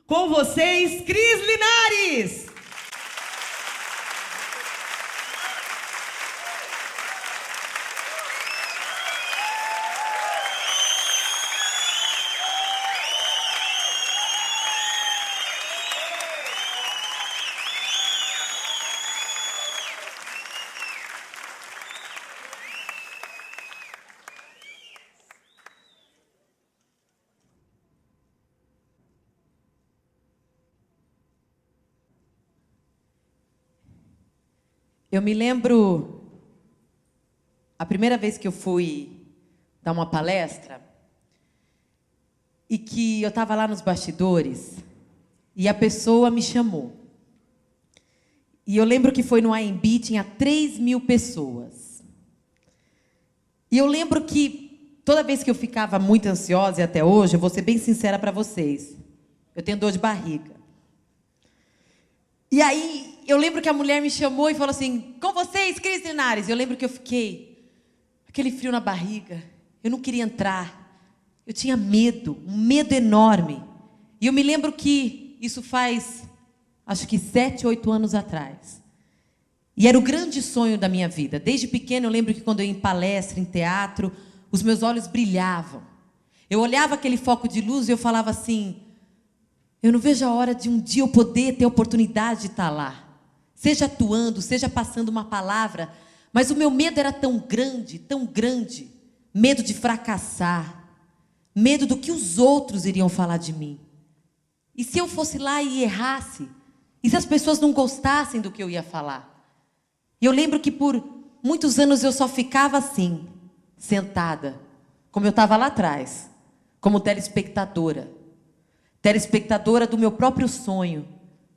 Com vocês, Cris Linares! Eu me lembro a primeira vez que eu fui dar uma palestra e que eu estava lá nos bastidores e a pessoa me chamou. E eu lembro que foi no AMB, tinha 3.000 pessoas. E eu lembro que toda vez que eu ficava muito ansiosa, e até hoje, eu vou ser bem sincera para vocês, eu tenho dor de barriga. E aí, eu lembro que a mulher me chamou e falou assim, com vocês, Cris Linares. Eu lembro que eu fiquei, aquele frio na barriga, eu não queria entrar, eu tinha medo, um medo enorme. E eu me lembro que isso faz, acho que 7, 8 anos atrás. E era o grande sonho da minha vida. Desde pequeno eu lembro que quando eu ia em palestra, em teatro, os meus olhos brilhavam. Eu olhava aquele foco de luz e eu falava assim, eu não vejo a hora de um dia eu poder ter a oportunidade de estar lá. Seja atuando, seja passando uma palavra, mas o meu medo era tão grande, medo de fracassar, medo do que os outros iriam falar de mim. E se eu fosse lá e errasse? E se as pessoas não gostassem do que eu ia falar? E eu lembro que por muitos anos eu só ficava assim, sentada, como eu estava lá atrás, como telespectadora do meu próprio sonho,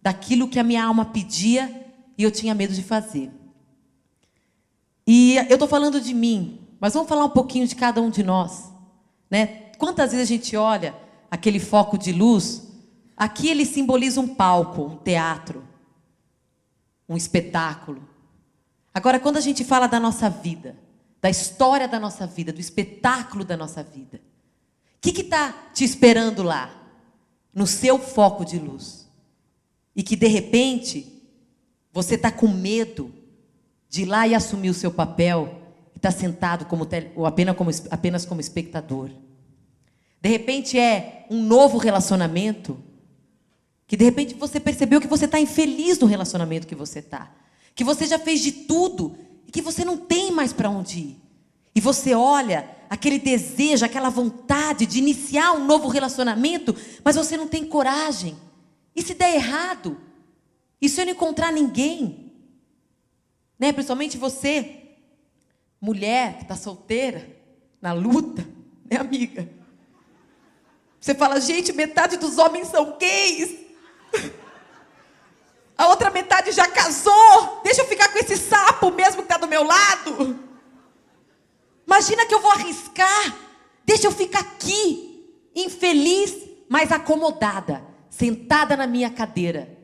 daquilo que a minha alma pedia e eu tinha medo de fazer. E eu estou falando de mim, mas vamos falar um pouquinho de cada um de nós, né? Quantas vezes a gente olha aquele foco de luz, aqui ele simboliza um palco, um teatro, um espetáculo. Agora, quando a gente fala da nossa vida, da história da nossa vida, do espetáculo da nossa vida, o que está te esperando lá? No seu foco de luz. E que, de repente, você está com medo de ir lá e assumir o seu papel e está sentado ou apenas como espectador. De repente, é um novo relacionamento que, de repente, você percebeu que você está infeliz no relacionamento que você está. Que você já fez de tudo e que você não tem mais para onde ir. E você olha aquele desejo, aquela vontade de iniciar um novo relacionamento, mas você não tem coragem. E se der errado? E se eu não encontrar ninguém? Né? Principalmente você, mulher que está solteira, na luta, né, amiga? Você fala, gente, metade dos homens são gays. A outra metade já casou. Deixa eu ficar com esse sapo mesmo que está do meu lado. Imagina que eu vou arriscar. Deixa eu ficar aqui, infeliz, mas acomodada, sentada na minha cadeira.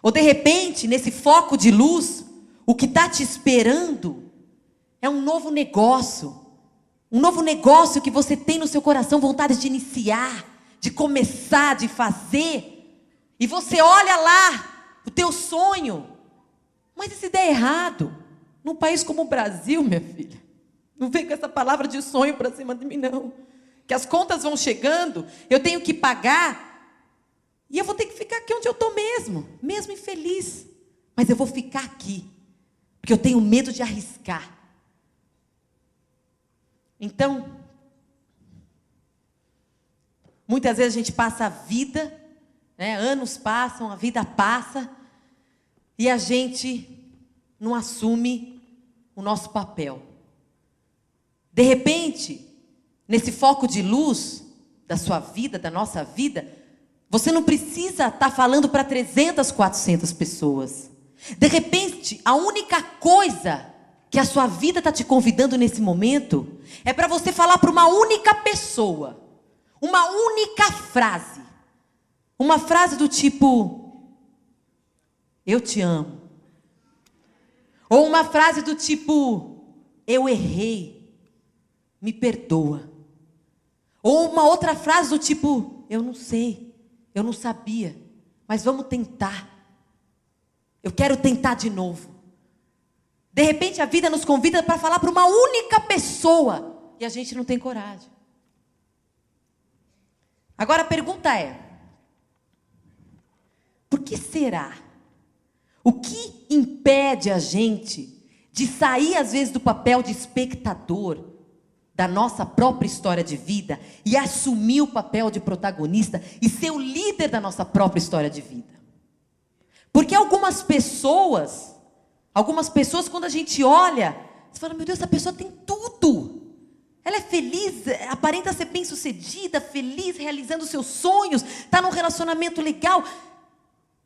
Ou de repente, nesse foco de luz, o que está te esperando é um novo negócio. Um novo negócio que você tem no seu coração vontade de iniciar, de começar, de fazer. E você olha lá, o teu sonho. Mas e se der errado? Num país como o Brasil, minha filha. Não vem com essa palavra de sonho para cima de mim, não. Que as contas vão chegando, eu tenho que pagar. E eu vou ter que ficar aqui onde eu estou mesmo infeliz. Mas eu vou ficar aqui, porque eu tenho medo de arriscar. Então, muitas vezes a gente passa a vida, né, anos passam, a vida passa, e a gente não assume o nosso papel. De repente, nesse foco de luz da sua vida, da nossa vida, você não precisa estar falando para 300, 400 pessoas. De repente, a única coisa que a sua vida está te convidando nesse momento é para você falar para uma única pessoa, uma única frase. Uma frase do tipo, eu te amo. Ou uma frase do tipo, eu errei. Me perdoa. Ou uma outra frase do tipo, eu não sei, Eu não sabia, mas vamos tentar. Eu quero tentar de novo. De repente a vida nos convida para falar para uma única pessoa e a gente não tem coragem. Agora a pergunta é: por que será? O que impede a gente de sair às vezes do papel de espectador da nossa própria história de vida e assumir o papel de protagonista e ser o líder da nossa própria história de vida? Porque algumas pessoas quando a gente olha, você fala: meu Deus, essa pessoa tem tudo. Ela é feliz, aparenta ser bem-sucedida, feliz, realizando seus sonhos, está num relacionamento legal.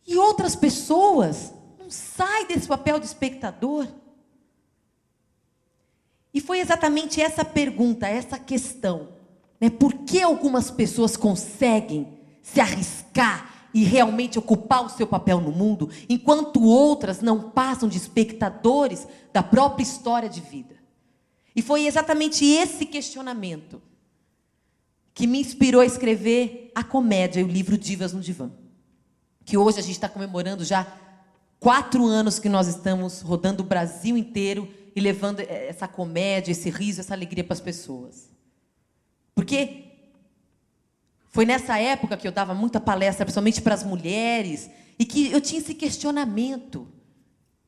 E outras pessoas não saem desse papel de espectador. E foi exatamente essa pergunta, essa questão, né? Por que algumas pessoas conseguem se arriscar e realmente ocupar o seu papel no mundo, enquanto outras não passam de espectadores da própria história de vida? E foi exatamente esse questionamento que me inspirou a escrever a comédia e o livro Divas no Divã. Que hoje a gente está comemorando já 4 anos que nós estamos rodando o Brasil inteiro e levando essa comédia, esse riso, essa alegria para as pessoas. Porque foi nessa época que eu dava muita palestra, principalmente para as mulheres, e que eu tinha esse questionamento.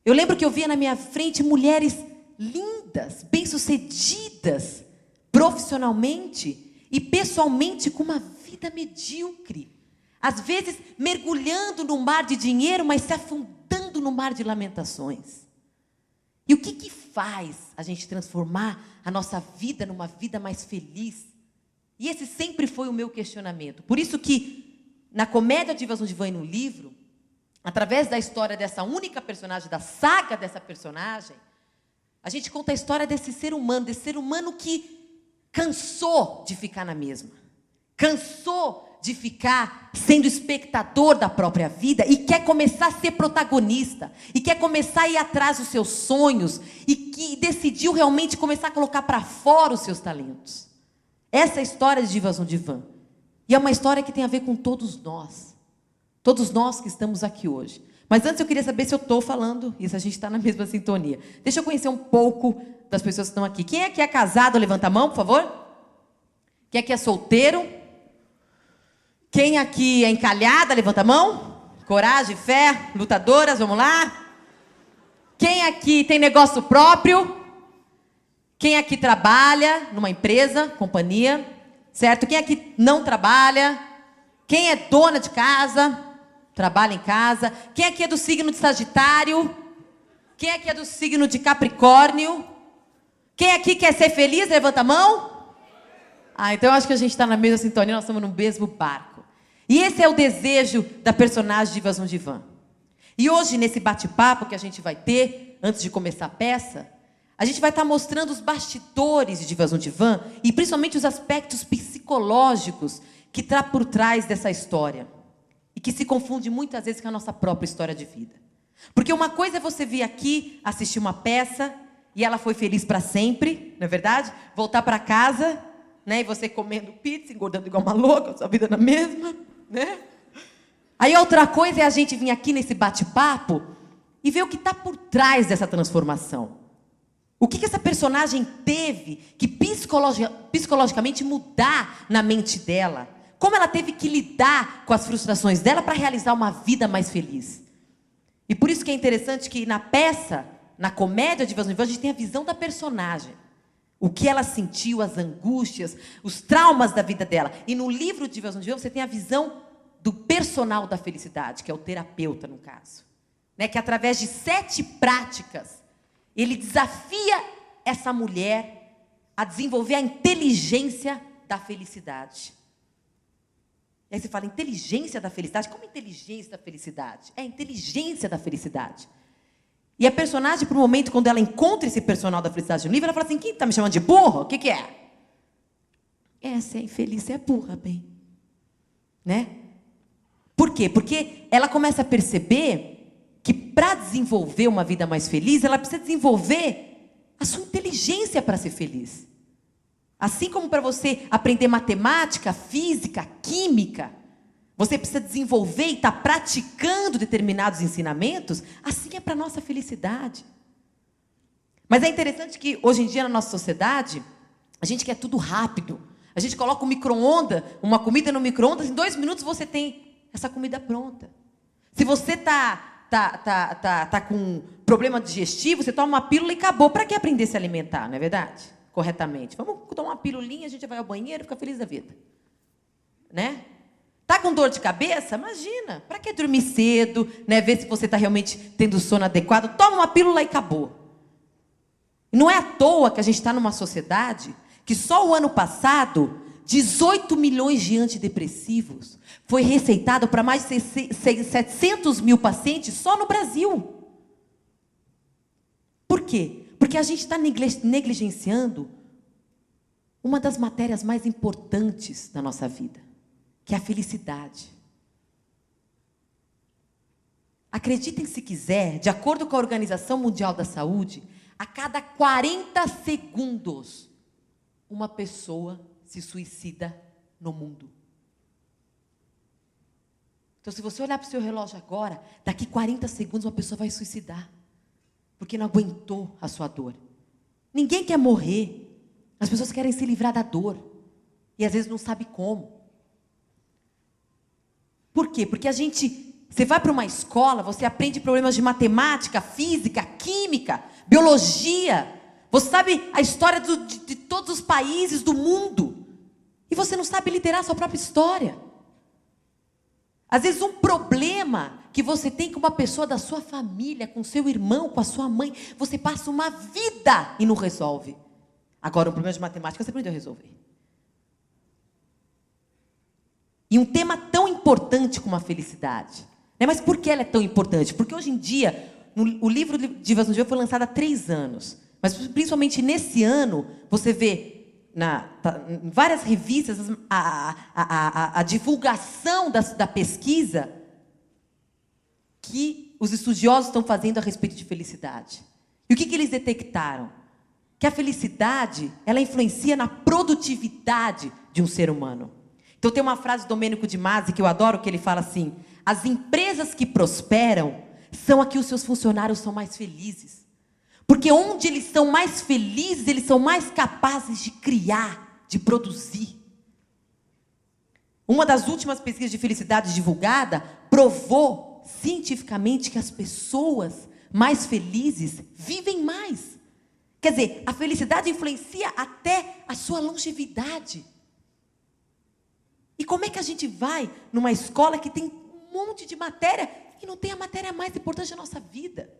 Eu lembro que eu via na minha frente mulheres lindas, bem-sucedidas, profissionalmente e pessoalmente, com uma vida medíocre. Às vezes mergulhando no mar de dinheiro, mas se afundando no mar de lamentações. E o que faz a gente transformar a nossa vida numa vida mais feliz? E esse sempre foi o meu questionamento. Por isso que, na comédia Divas no Divã e no livro, através da história dessa única personagem, da saga dessa personagem, a gente conta a história desse ser humano que cansou de ficar na mesma. Cansou de ficar sendo espectador da própria vida e quer começar a ser protagonista. E quer começar a ir atrás dos seus sonhos. E que decidiu realmente começar a colocar para fora os seus talentos. Essa é a história de Divas no Divã. E é uma história que tem a ver com todos nós. Todos nós que estamos aqui hoje. Mas antes eu queria saber se eu estou falando e se a gente está na mesma sintonia. Deixa eu conhecer um pouco das pessoas que estão aqui. Quem aqui é casado? Levanta a mão, por favor. Quem aqui é solteiro? Quem aqui é encalhada? Levanta a mão. Coragem, fé, lutadoras, vamos lá. Quem aqui tem negócio próprio? Quem aqui trabalha numa empresa, companhia? Certo? Quem aqui não trabalha? Quem é dona de casa? Trabalha em casa. Quem aqui é do signo de Sagitário? Quem aqui é do signo de Capricórnio? Quem aqui quer ser feliz? Levanta a mão. Então eu acho que a gente está na mesma sintonia, nós estamos no mesmo barco. E esse é o desejo da personagem Divas no Divã. E hoje, nesse bate-papo que a gente vai ter, antes de começar a peça, a gente vai estar mostrando os bastidores de Divas no Divã e principalmente os aspectos psicológicos que está por trás dessa história. E que se confunde muitas vezes com a nossa própria história de vida. Porque uma coisa é você vir aqui, assistir uma peça, e ela foi feliz para sempre, não é verdade? Voltar para casa, né? E você comendo pizza, engordando igual uma louca, sua vida na mesma, né? Aí outra coisa é a gente vir aqui nesse bate-papo e ver o que está por trás dessa transformação. O que essa personagem teve que psicologicamente mudar na mente dela. Como ela teve que lidar com as frustrações dela para realizar uma vida mais feliz. E por isso que é interessante que na peça, na comédia de Divas no Divã, a gente tem a visão da personagem. O que ela sentiu, as angústias, os traumas da vida dela. E no livro de Divas no Divã, você tem a visão do personal da felicidade, que é o terapeuta, no caso. Né? Que através de 7 práticas, ele desafia essa mulher a desenvolver a inteligência da felicidade. E aí você fala, inteligência da felicidade? Como inteligência da felicidade? É inteligência da felicidade. E a personagem, por um momento, quando ela encontra esse personal da felicidade no livro, ela fala assim, quem está me chamando de burro? O que é? Essa é infeliz, você é burra, bem. Né? Por quê? Porque ela começa a perceber que para desenvolver uma vida mais feliz, ela precisa desenvolver a sua inteligência para ser feliz. Assim como para você aprender matemática, física, química, você precisa desenvolver e estar praticando determinados ensinamentos, assim é para a nossa felicidade. Mas é interessante que, hoje em dia, na nossa sociedade, a gente quer tudo rápido. A gente coloca uma comida no micro-ondas, em 2 minutos você tem essa comida pronta. Se você tá com problema digestivo, você toma uma pílula e acabou. Para que aprender a se alimentar, não é verdade? Corretamente. Vamos tomar uma pílulinha, a gente vai ao banheiro e fica feliz da vida. Né? Tá com dor de cabeça? Imagina. Para que dormir cedo, né? Ver se você está realmente tendo sono adequado. Toma uma pílula e acabou. Não é à toa que a gente está numa sociedade que só o ano passado, 18 milhões de antidepressivos foi receitado para mais de 700 mil pacientes só no Brasil. Por quê? Porque a gente está negligenciando uma das matérias mais importantes da nossa vida, que é a felicidade. Acreditem se quiser, de acordo com a Organização Mundial da Saúde, a cada 40 segundos, uma pessoa se suicida no mundo. Então, se você olhar para o seu relógio agora, daqui 40 segundos uma pessoa vai suicidar, porque não aguentou a sua dor. Ninguém quer morrer. As pessoas querem se livrar da dor. E às vezes não sabe como. Por quê? Porque você vai para uma escola, você aprende problemas de matemática, física, química, biologia. Você sabe a história de todos os países do mundo. E você não sabe liderar a sua própria história. Às vezes um problema que você tem com uma pessoa da sua família, com seu irmão, com a sua mãe, você passa uma vida e não resolve. Agora, um problema de matemática você aprendeu a resolver. E um tema tão importante como a felicidade. Né? Mas por que ela é tão importante? Porque hoje em dia, o livro Divas no Dia foi lançado há 3 anos. Mas principalmente nesse ano, você vê em várias revistas a divulgação da pesquisa que os estudiosos estão fazendo a respeito de felicidade. E o que eles detectaram? Que a felicidade, ela influencia na produtividade de um ser humano. Então tem uma frase do Domênico de Masi que eu adoro, que ele fala assim: as empresas que prosperam são as que os seus funcionários são mais felizes. Porque onde eles são mais felizes, eles são mais capazes de criar, de produzir. Uma das últimas pesquisas de felicidade divulgada provou cientificamente que as pessoas mais felizes vivem mais. Quer dizer, a felicidade influencia até a sua longevidade. E como é que a gente vai numa escola que tem um monte de matéria e não tem a matéria mais importante da nossa vida?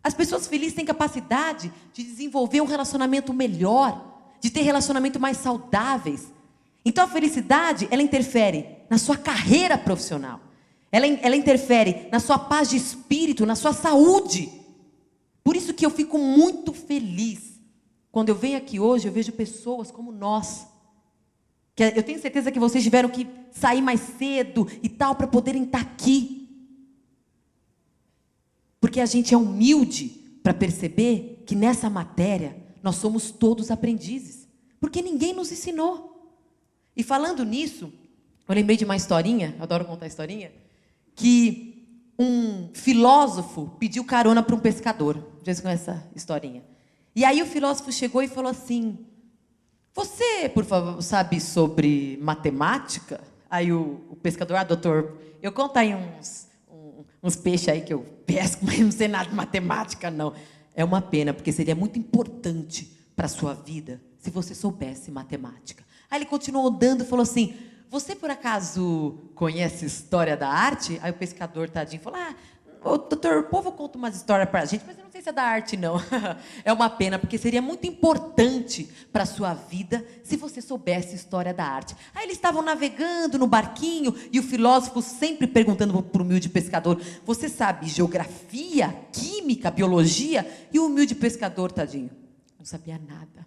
As pessoas felizes têm capacidade de desenvolver um relacionamento melhor, de ter relacionamentos mais saudáveis. Então a felicidade, ela interfere na sua carreira profissional. Ela interfere na sua paz de espírito, na sua saúde. Por isso que eu fico muito feliz. Quando eu venho aqui hoje, eu vejo pessoas como nós. Que eu tenho certeza que vocês tiveram que sair mais cedo e tal, para poderem estar aqui. Porque a gente é humilde para perceber que nessa matéria nós somos todos aprendizes. Porque ninguém nos ensinou. E falando nisso, eu lembrei de uma historinha, eu adoro contar historinha, que um filósofo pediu carona para um pescador. Vocês conhecem essa historinha? E aí o filósofo chegou e falou assim: você, por favor, sabe sobre matemática? Aí o pescador: doutor, eu conto aí uns peixes aí que eu pesco, mas não sei nada de matemática, não. É uma pena, porque seria muito importante para a sua vida se você soubesse matemática. Aí ele continuou andando e falou assim: você, por acaso, conhece história da arte? Aí o pescador, tadinho, falou: doutor, o povo conta umas histórias para a gente, mas eu não sei se é da arte, não. É uma pena, porque seria muito importante para a sua vida se você soubesse história da arte. Aí eles estavam navegando no barquinho e o filósofo sempre perguntando para o humilde pescador: você sabe geografia, química, biologia? E o humilde pescador, tadinho, não sabia nada.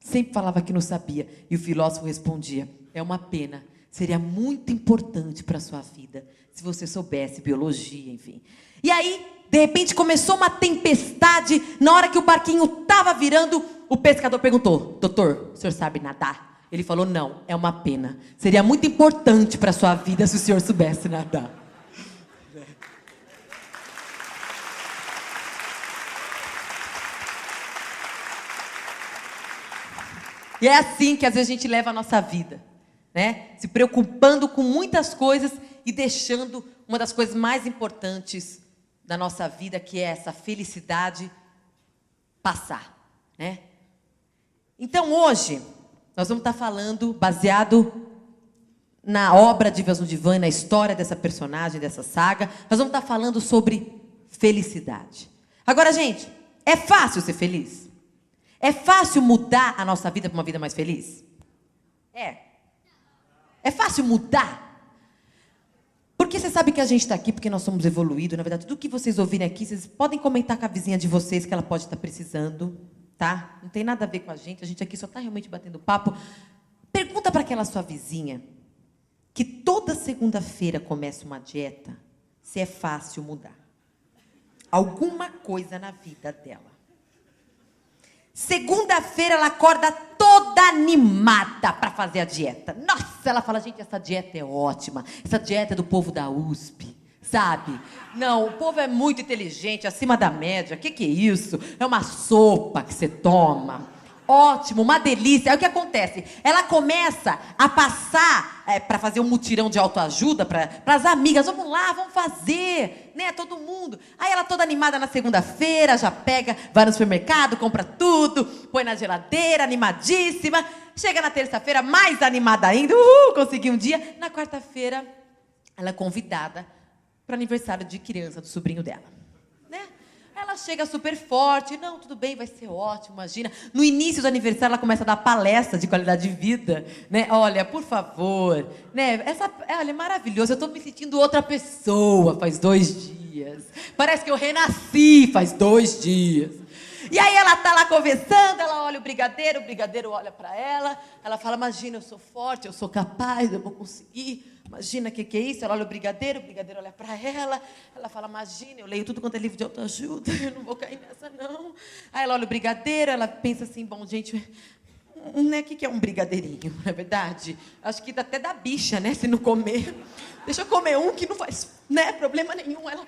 Sempre falava que não sabia. E o filósofo respondia: é uma pena. Seria muito importante para a sua vida se você soubesse biologia, enfim. E aí, de repente, começou uma tempestade. Na hora que o barquinho estava virando, o pescador perguntou: doutor, o senhor sabe nadar? Ele falou, não, é uma pena. Seria muito importante para a sua vida se o senhor soubesse nadar. E é assim que às vezes a gente leva a nossa vida, né? Se preocupando com muitas coisas e deixando uma das coisas mais importantes da nossa vida, que é essa felicidade, passar, né? Então hoje, nós vamos estar falando, baseado na obra de Divas no Divã, na história dessa personagem, dessa saga, nós vamos estar falando sobre felicidade. Agora, gente, é fácil ser feliz? É fácil mudar a nossa vida para uma vida mais feliz? É. É fácil mudar? Porque você sabe que a gente está aqui porque nós somos evoluídos. Na verdade, tudo que vocês ouvirem aqui, vocês podem comentar com a vizinha de vocês que ela pode estar precisando, tá? Não tem nada a ver com a gente aqui só está realmente batendo papo. Pergunta para aquela sua vizinha que toda segunda-feira começa uma dieta, se é fácil mudar alguma coisa na vida dela. Segunda-feira ela acorda toda animada para fazer a dieta. Nossa, ela fala, gente, essa dieta é ótima. Essa dieta é do povo da USP, sabe? Não, o povo é muito inteligente, acima da média. O que é isso? É uma sopa que você toma. Ótimo, uma delícia. Aí o que acontece? Ela começa a passar para fazer um mutirão de autoajuda para as amigas. Vamos lá, vamos fazer, né? Todo mundo. Aí ela toda animada na segunda-feira, já pega, vai no supermercado, compra tudo, põe na geladeira, animadíssima. Chega na terça-feira, mais animada ainda. Consegui um dia. Na quarta-feira, ela é convidada para o aniversário de criança do sobrinho dela, né? Ela chega super forte, não, tudo bem, vai ser ótimo, imagina. No início do aniversário, ela começa a dar palestra de qualidade de vida, né? Olha, por favor, né? Olha, é maravilhoso, eu estou me sentindo outra pessoa faz 2 dias. Parece que eu renasci faz 2 dias. E aí ela tá lá conversando, ela olha o brigadeiro olha para ela fala, imagina, eu sou forte, eu sou capaz, eu vou conseguir. Imagina o que é isso? Ela olha o brigadeiro olha para ela fala, imagina, eu leio tudo quanto é livro de autoajuda, eu não vou cair nessa, não. Aí ela olha o brigadeiro, ela pensa assim, bom, gente, né, o que é um brigadeirinho, não é verdade? Acho que até dá bicha, né, se não comer. Deixa eu comer um que não faz, né, problema nenhum. Ela...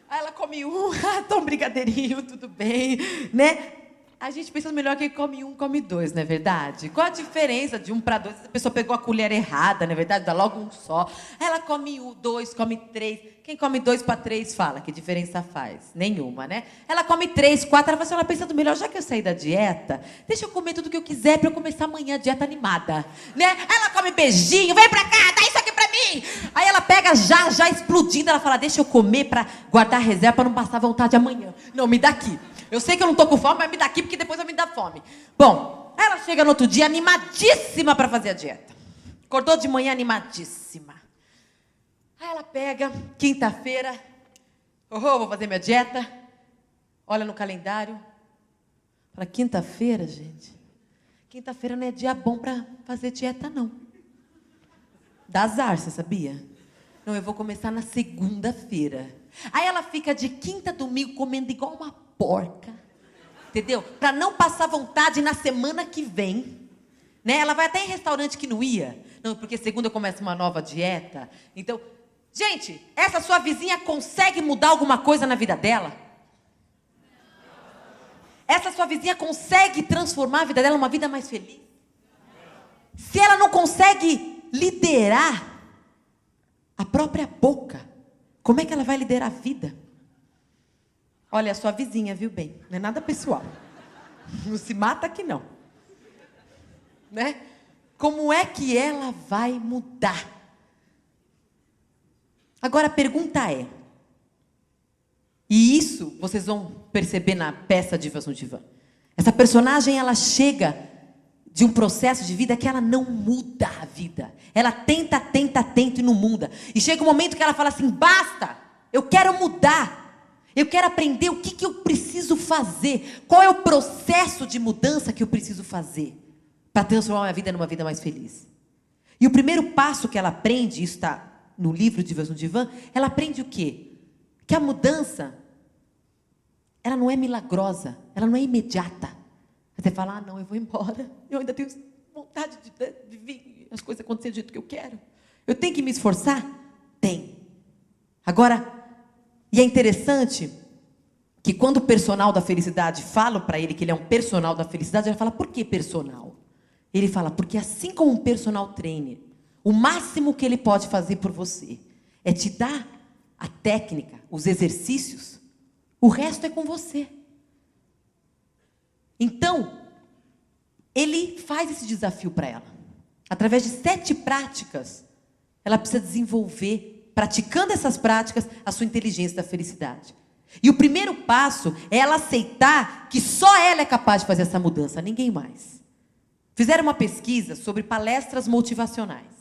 Aí ela come um, toma um brigadeirinho, tudo bem, né? A gente pensa melhor que come um, come 2, não é verdade? Qual a diferença de 1 para 2? A pessoa pegou a colher errada, não é verdade? Dá logo um só. Ela come 2, come 3. Quem come 2 para 3 fala, que diferença faz? Nenhuma, né? Ela come 3, 4, ela fala assim, ela pensando melhor, já que eu saí da dieta, deixa eu comer tudo que eu quiser para eu começar amanhã a dieta animada, né? Aí ela come beijinho, vem pra cá, dá isso aqui pra mim. Aí ela pega já explodindo, ela fala, deixa eu comer para guardar reserva para não passar vontade amanhã. Não, me dá aqui. Eu sei que eu não tô com fome, mas me dá aqui porque depois vai me dar fome. Bom, ela chega no outro dia animadíssima para fazer a dieta. Acordou de manhã animadíssima. Aí ela pega, quinta-feira, vou fazer minha dieta. Olha no calendário. Fala, quinta-feira, gente. Quinta-feira não é dia bom para fazer dieta, não. Dá azar, você sabia? Não, eu vou começar na segunda-feira. Aí ela fica de quinta a domingo comendo igual uma porca, entendeu? Para não passar vontade na semana que vem, né? Ela vai até em restaurante que não ia, não, porque segunda começa uma nova dieta. Então, gente, essa sua vizinha consegue mudar alguma coisa na vida dela? Essa sua vizinha consegue transformar a vida dela numa vida mais feliz? Se ela não consegue liderar a própria boca, como é que ela vai liderar a vida? Olha, a sua vizinha, viu bem? Não é nada pessoal. Não se mata aqui, não. Né? Como é que ela vai mudar? Agora a pergunta é, e isso vocês vão perceber na peça Divas no Divã. Essa personagem, ela chega de um processo de vida que ela não muda a vida. Ela tenta e não muda. E chega um momento que ela fala assim, basta, eu quero mudar. Eu quero aprender o que eu preciso fazer. Qual é o processo de mudança que eu preciso fazer para transformar a minha vida numa vida mais feliz. E o primeiro passo que ela aprende, isso está no livro Divas no Divã, ela aprende o quê? Que a mudança, ela não é milagrosa, ela não é imediata. Você fala, não, eu vou embora, eu ainda tenho vontade de vir, as coisas acontecerem do jeito que eu quero. Eu tenho que me esforçar? Tem. Agora, e é interessante que quando o personal da felicidade fala para ele que ele é um personal da felicidade, ele fala, por que personal? Ele fala, porque assim como um personal trainer, o máximo que ele pode fazer por você é te dar a técnica, os exercícios, o resto é com você. Então, ele faz esse desafio para ela. Através de 7 práticas, ela precisa desenvolver, praticando essas práticas, a sua inteligência da felicidade. E o primeiro passo é ela aceitar que só ela é capaz de fazer essa mudança, ninguém mais. Fizeram uma pesquisa sobre palestras motivacionais.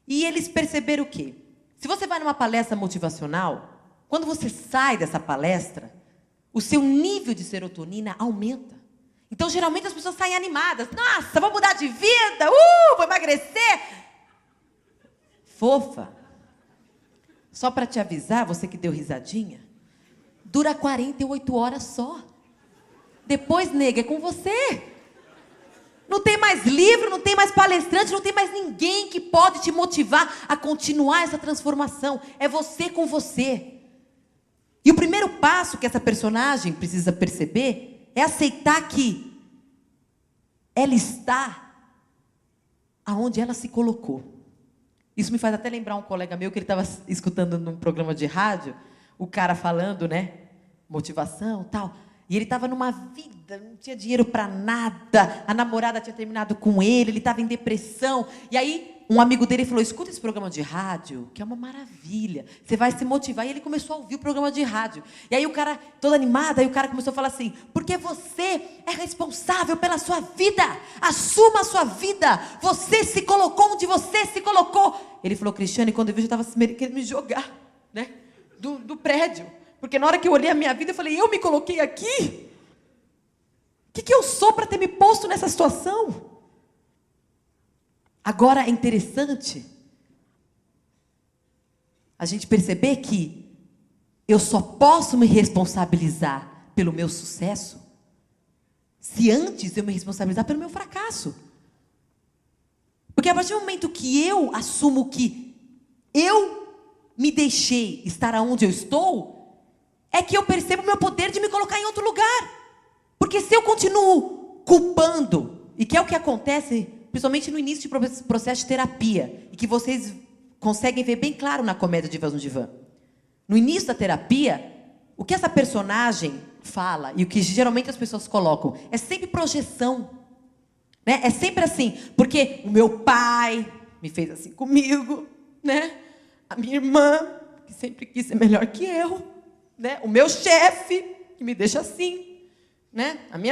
E eles perceberam o quê? Se você vai numa palestra motivacional, quando você sai dessa palestra, o seu nível de serotonina aumenta. Então, geralmente, as pessoas saem animadas. Nossa, vou mudar de vida, vou emagrecer. Fofa. Só para te avisar, você que deu risadinha, dura 48 horas só. Depois, nega, é com você. Não tem mais livro, não tem mais palestrante, não tem mais ninguém que pode te motivar a continuar essa transformação. É você com você. E o primeiro passo que essa personagem precisa perceber é aceitar que ela está aonde ela se colocou. Isso me faz até lembrar um colega meu que ele estava escutando num programa de rádio, o cara falando, né, motivação, tal. E ele estava numa vida, não tinha dinheiro para nada, a namorada tinha terminado com ele estava em depressão. E aí, um amigo dele falou, escuta esse programa de rádio, que é uma maravilha, você vai se motivar. E ele começou a ouvir o programa de rádio. E aí o cara, todo animado, aí o cara começou a falar assim, porque você é responsável pela sua vida, assuma a sua vida, você se colocou onde você se colocou. Ele falou, Cristiane, quando eu vi, eu estava querendo me jogar, né, do prédio. Porque na hora que eu olhei a minha vida, eu falei, eu me coloquei aqui? O que eu sou para ter me posto nessa situação? Agora, é interessante a gente perceber que eu só posso me responsabilizar pelo meu sucesso se antes eu me responsabilizar pelo meu fracasso. Porque a partir do momento que eu assumo que eu me deixei estar aonde eu estou, é que eu percebo o meu poder de me colocar em outro lugar. Porque se eu continuo culpando, e que é o que acontece, principalmente no início de processo de terapia, e que vocês conseguem ver bem claro na comédia Divas no Divã. No início da terapia, o que essa personagem fala, e o que geralmente as pessoas colocam, é sempre projeção. Né? É sempre assim, porque o meu pai me fez assim comigo, né? A minha irmã, que sempre quis ser melhor que eu, né? O meu chefe, que me deixa assim, né? A minha